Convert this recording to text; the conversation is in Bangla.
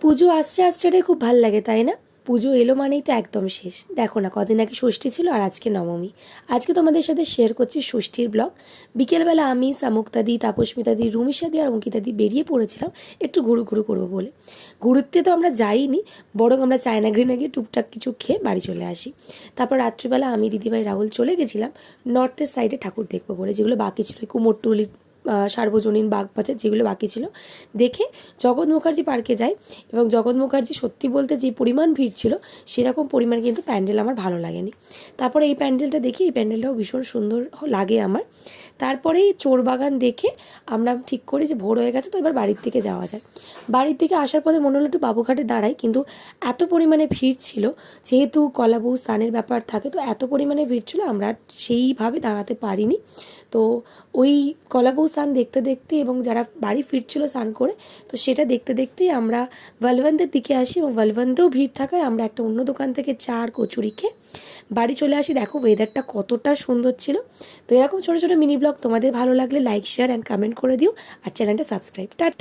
পুজো আসছে আসছে রে খুব ভাল লাগে তাই না? পুজো এলো মানেই তো একদম শেষ। দেখো না কদিন আগে ষষ্ঠী ছিল আর আজকে নবমী। আজকে তোমাদের সাথে শেয়ার করছি ষষ্ঠীর ব্লগ। বিকেলবেলা আমি সামুক্তাদি, তাপস্মিতাদি, রুমিশাদি আর অঙ্কিতাদি বেরিয়ে পড়েছিলাম একটু ঘুরু ঘুরু করবো বলে। ঘুরতে তো আমরা যাইনি, বরং আমরা চায়না গ্রিনে গিয়ে টুকটাক কিছু খেয়ে বাড়ি চলে আসি। তারপর রাত্রিবেলা আমি, দিদিভাই, রাহুল চলে গেছিলাম নর্থের সাইডে ঠাকুর দেখবো বলে, যেগুলো বাকি ছিল কুমোরটুলি, সার্বজনীন, বাগবাজার, যেগুলো বাকি ছিল দেখে জগৎ মুখার্জি পার্কে যাই। এবং জগৎ মুখার্জি সত্যি বলতে যে পরিমাণ ভিড় ছিল সেরকম পরিমাণ কিন্তু প্যান্ডেল আমার ভালো লাগেনি। তারপরে এই প্যান্ডেলটা দেখি, এই প্যান্ডেলটাও ভীষণ সুন্দর লাগে আমার। তারপরেই চোরবাগান দেখে আমরা ঠিক করি যে ভোর হয়ে গেছে, তো এবার বাড়ির থেকে যাওয়া যায়। বাড়ির থেকে আসার পথে মনে হলো একটু বাবুঘাটে দাঁড়াই, কিন্তু এত পরিমাণে ভিড় ছিল, যেহেতু কলাবউ স্নানের ব্যাপার থাকে, তো এত পরিমাণে ভিড় ছিল আমরা সেইভাবে দাঁড়াতে পারিনি। তো ওই কলাবউ স্নান দেখতে দেখতে এবং যারা বাড়ি ফিরছিল স্নান করে, তো সেটা দেখতে দেখতেই আমরা বলবন্তের দিকে আসি এবং বলবন্তেও ভিড় থাকায় আমরা একটা অন্য দোকান থেকে চা আর কচুরি খেয়ে বাড়ি চলে আসি। দেখো ওয়েদারটা কতটা সুন্দর ছিল। তো এরকম ছোটো ছোটো মিনি ব্লগ তোমাদের ভালো লাগলে লাইক, শেয়ার অ্যান্ড কমেন্ট করে দিও আর চ্যানেলটা সাবস্ক্রাইব। টাটা।